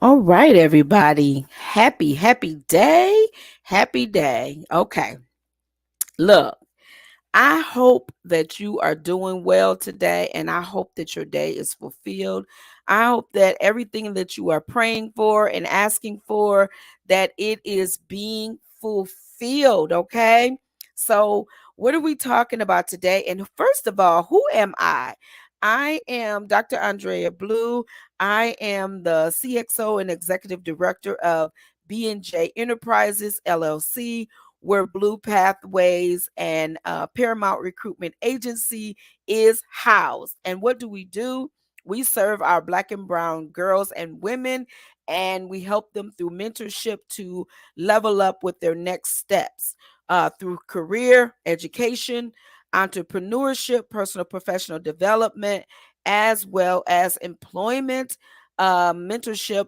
All right, everybody. Happy day. Happy day. Okay. Look, I hope that you are doing well today, and I hope that your day is fulfilled. I hope that everything that you are praying for and asking for, that it is being fulfilled. Okay. So, what are we talking about today? And first of all, who am I? I am Dr. Andrea Blue. I am the CXO and Executive Director of B&J Enterprises LLC, where Blue Pathways and Paramount Recruitment Agency is housed. And what do? We serve our Black and Brown girls and women, and we help them through mentorship to level up with their next steps through career, education, entrepreneurship, personal professional development, as well as employment. Mentorship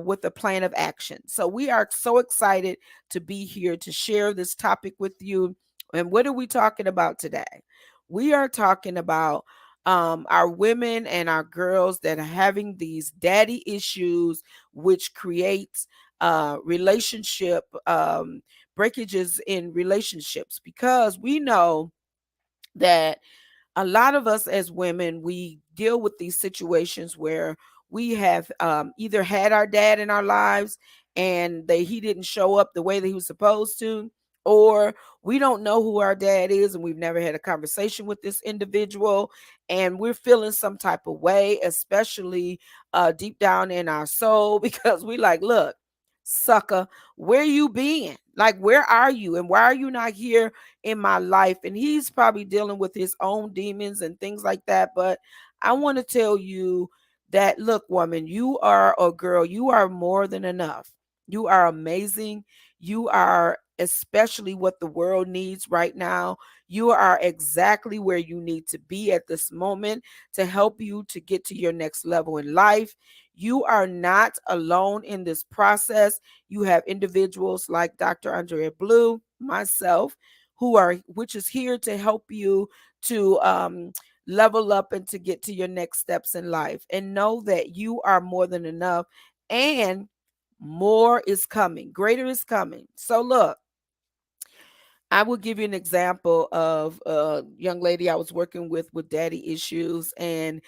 with a plan of action. So, we are so excited to be here to share this topic with you. And what are we talking about today? We are talking about our women and our girls that are having these daddy issues, which creates relationship breakages in relationships, because we know that a lot of us as women, we deal with these situations where we have either had our dad in our lives and he didn't show up the way that he was supposed to, or we don't know who our dad is and we've never had a conversation with this individual, and we're feeling some type of way, especially deep down in our soul, because we like, look, sucker, where you been? Like, where are you? And why are you not here in my life? And he's probably dealing with his own demons and things like that. But I want to tell you that, look, woman, you are a girl, you are more than enough. You are amazing. You are especially what the world needs right now. You are exactly where you need to be at this moment to help you to get to your next level in life. You are not alone in this process. You have individuals like Dr. Andrea Blue, myself, which is here to help you to level up and to get to your next steps in life. And know that you are more than enough, and more is coming, greater is coming. So look, I will give you an example of a young lady I was working with daddy issues, and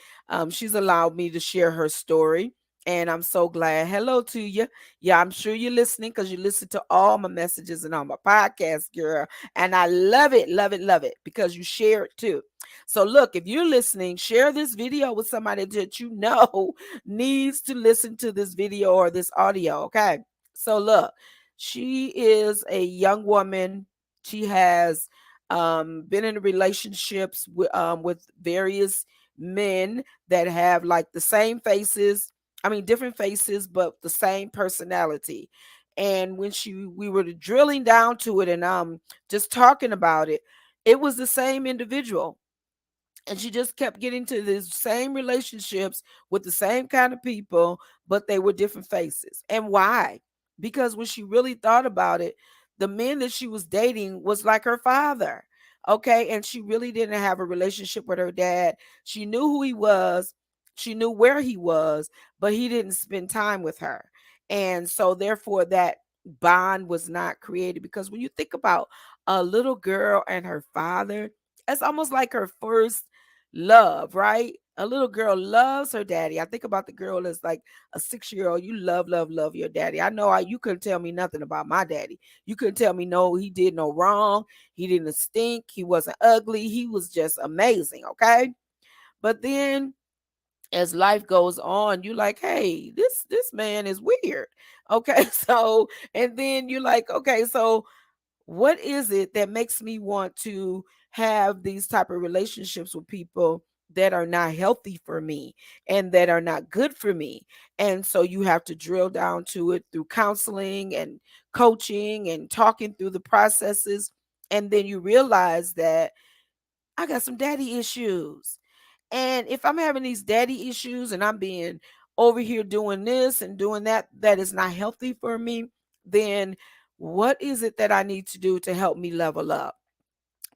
she's allowed me to share her story. And I'm so glad. Hello to you. Yeah, I'm sure you're listening because you listen to all my messages and all my podcasts, girl. And I love it, love it because you share it too. So, look, if you're listening, share this video with somebody that you know needs to listen to this video or this audio. Okay. So, look, she is a young woman. She has been in relationships with various men that have like the same faces. I mean, different faces, but the same personality. And when we were drilling down to it and just talking about it, it was the same individual, and she just kept getting to the same relationships with the same kind of people, but they were different faces. And why? Because when she really thought about it, the men that she was dating was like her father. Okay. And she really didn't have a relationship with her dad. She knew who he was, she knew where he was, but he didn't spend time with her. And so, therefore, that bond was not created, because when you think about a little girl and her father, it's almost like her first love, right? A little girl loves her daddy. I think about the girl as like a 6-year old. You love your daddy. I know you couldn't tell me nothing about my daddy. You couldn't tell me no, he did no wrong. He didn't stink. He wasn't ugly. He was just amazing. Okay. But then as life goes on, you like, hey, this man is weird. Okay. So, and then you're like, okay, so what is it that makes me want to have these type of relationships with people that are not healthy for me and that are not good for me? And so you have to drill down to it through counseling and coaching and talking through the processes, and then you realize that I got some daddy issues. And if I'm having these daddy issues and I'm being over here doing this and doing that, that is not healthy for me, then what is it that I need to do to help me level up?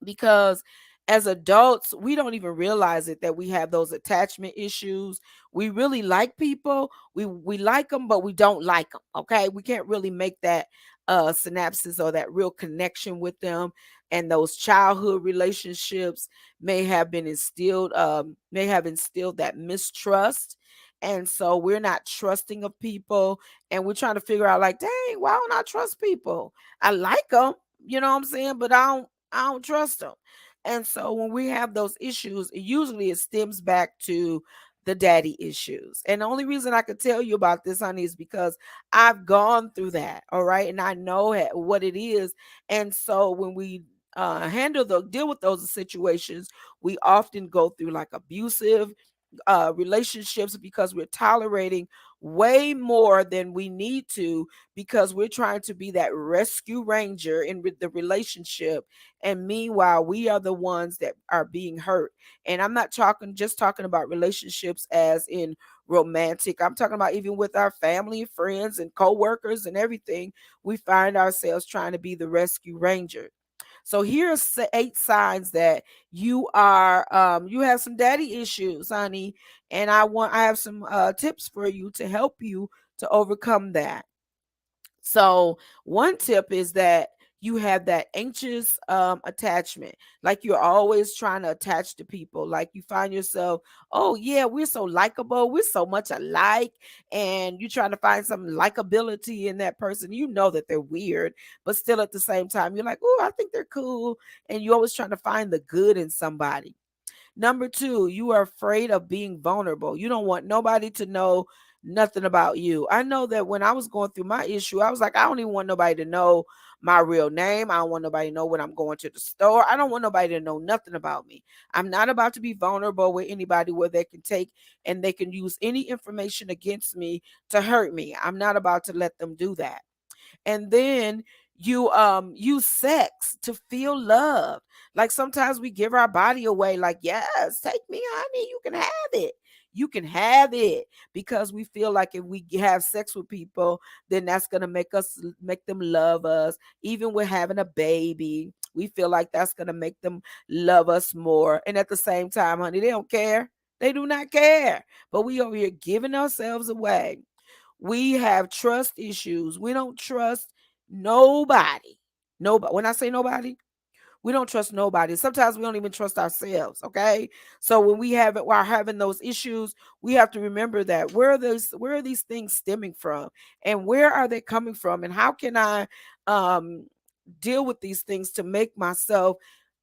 Because as adults, we don't even realize it that we have those attachment issues. We really like people. We like them, but we don't like them. Okay, we can't really make that synapses or that real connection with them. And those childhood relationships may have instilled that mistrust. And so we're not trusting of people, and we're trying to figure out like, dang, why don't I trust people? I like them, you know what I'm saying, but I don't trust them. And so when we have those issues, usually it stems back to the daddy issues. And the only reason I could tell you about this, honey, is because I've gone through that. All right. And I know what it is. And so when we deal with those situations, we often go through like abusive relationships because we're tolerating way more than we need to, because we're trying to be that rescue ranger in the relationship, and meanwhile we are the ones that are being hurt. And I'm not talking about relationships as in romantic. I'm talking about even with our family, friends, and co-workers and everything. We find ourselves trying to be the rescue ranger. So here's 8 signs that you have some daddy issues, honey, and I have some tips for you to help you to overcome that. So one tip is that you have that anxious attachment, like you're always trying to attach to people, like you find yourself, oh yeah, we're so likable, we're so much alike, and you're trying to find some likability in that person. You know that they're weird, but still at the same time you're like, oh, I think they're cool, and you're always trying to find the good in somebody. Number two, you are afraid of being vulnerable. You don't want nobody to know nothing about you. I know that when I was going through my issue, I was like, I don't even want nobody to know my real name. I don't want nobody to know when I'm going to the store. I don't want nobody to know nothing about me. I'm not about to be vulnerable with anybody where they can take and they can use any information against me to hurt me. I'm not about to let them do that. And then you use sex to feel love. Like sometimes we give our body away, like, yes, take me, honey, you can have it. You can have it, because we feel like if we have sex with people, then that's going to make them love us. Even with having a baby, we feel like that's going to make them love us more. And at the same time, honey, they don't care. They do not care. But we over here giving ourselves away. We have trust issues. We don't trust nobody. Nobody. When I say nobody, we don't trust nobody. Sometimes we don't even trust ourselves. Okay. So when we have it while having those issues, we have to remember that where are these things stemming from? And where are they coming from? And how can I um deal with these things to make myself,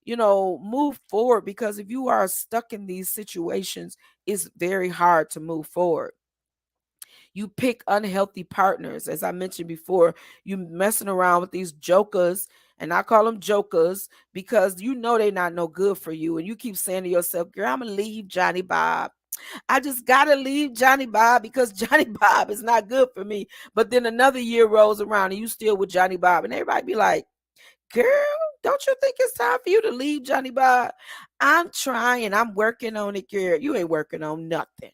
move forward? Because if you are stuck in these situations, it's very hard to move forward. You pick unhealthy partners. As I mentioned before, you messing around with these jokers, and I call them jokers because you know they're not no good for you. And you keep saying to yourself, girl, I'm going to leave Johnny Bob. I just got to leave Johnny Bob because Johnny Bob is not good for me. But then another year rolls around and you still with Johnny Bob. And everybody be like, girl, don't you think it's time for you to leave Johnny Bob? I'm trying. I'm working on it, girl. You ain't working on nothing.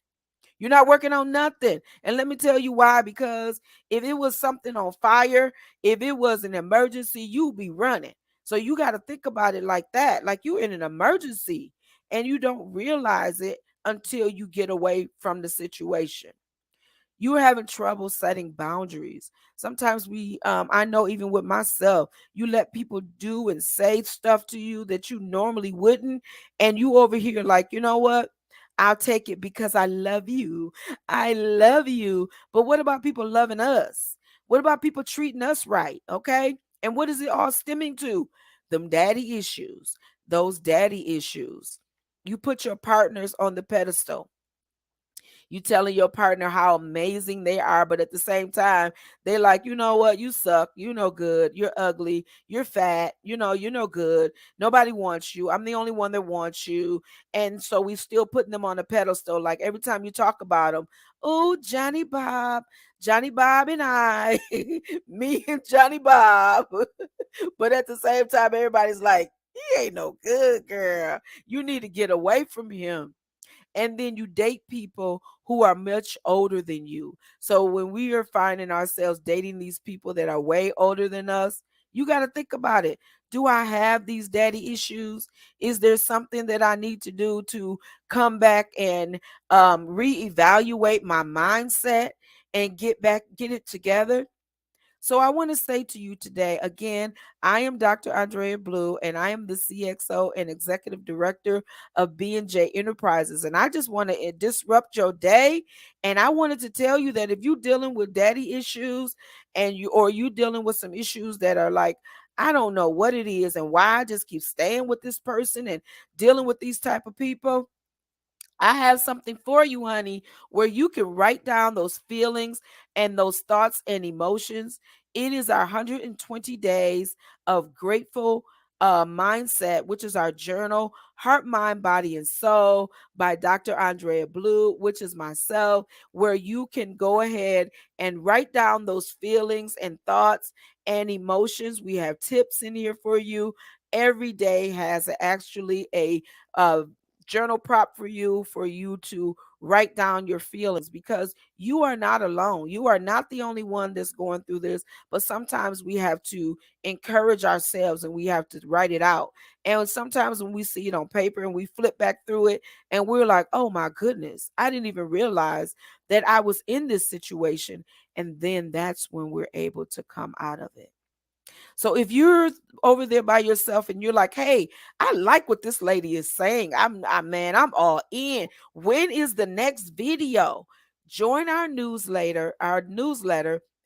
You're not working on nothing. And let me tell you why. Because if it was something on fire, if it was an emergency, you'd be running. So you got to think about it like that. Like you're in an emergency and you don't realize it until you get away from the situation. You're having trouble setting boundaries. Sometimes I know even with myself, you let people do and say stuff to you that you normally wouldn't. And you over here like, you know what? I'll take it because I love you. I love you. But what about people loving us? What about people treating us right? Okay. And what is it all stemming to? Them daddy issues, those daddy issues. You put your partners on the pedestal. You telling your partner how amazing they are, but at the same time, they're like, you know what, you suck, you no good, you're ugly, you're fat, you're no good. Nobody wants you. I'm the only one that wants you. And so we still putting them on a pedestal. Like every time you talk about them, oh, Johnny Bob and I, me and Johnny Bob. But at the same time, everybody's like, he ain't no good, girl. You need to get away from him. And then you date people who are much older than you. So when we are finding ourselves dating these people that are way older than us, You got to think about it. Do I have these daddy issues? Is there something that I need to do to come back and reevaluate my mindset and get it together? So I want to say to you today, again, I am Dr. Andrea Blue, and I am the CXO and Executive Director of B&J Enterprises. And I just want to disrupt your day. And I wanted to tell you that if you're dealing with daddy issues and you dealing with some issues that are like, I don't know what it is and why I just keep staying with this person and dealing with these type of people, I have something for you, honey, where you can write down those feelings and those thoughts and emotions. It is our 120 days of grateful mindset, which is our journal, Heart, Mind, Body, and Soul by Dr. Andrea Blue, which is myself, where you can go ahead and write down those feelings and thoughts and emotions. We have tips in here for you. Every day has actually a journal prop for you to write down your feelings, because you are not alone. You are not the only one that's going through this, but sometimes we have to encourage ourselves and we have to write it out. And sometimes when we see it on paper and we flip back through it and we're like, oh my goodness, I didn't even realize that I was in this situation. And then that's when we're able to come out of it. So if you're over there by yourself and you're like, "Hey, I like what this lady is saying. I'm all in. When is the next video?" Join our newsletter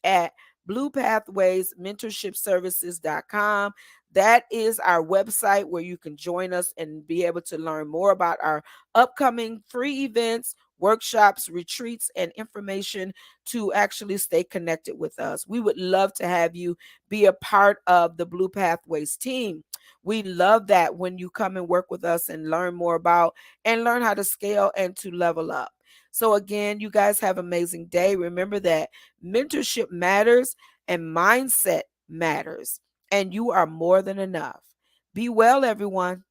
at bluepathwaysmentorshipservices.com. That is our website where you can join us and be able to learn more about our upcoming free events, workshops, retreats, and information to actually stay connected with us. We would love to have you be a part of the Blue Pathways team. We love that when you come and work with us and learn more about and learn how to scale and to level up. So again, you guys have an amazing day. Remember that mentorship matters and mindset matters, and you are more than enough. Be well, everyone.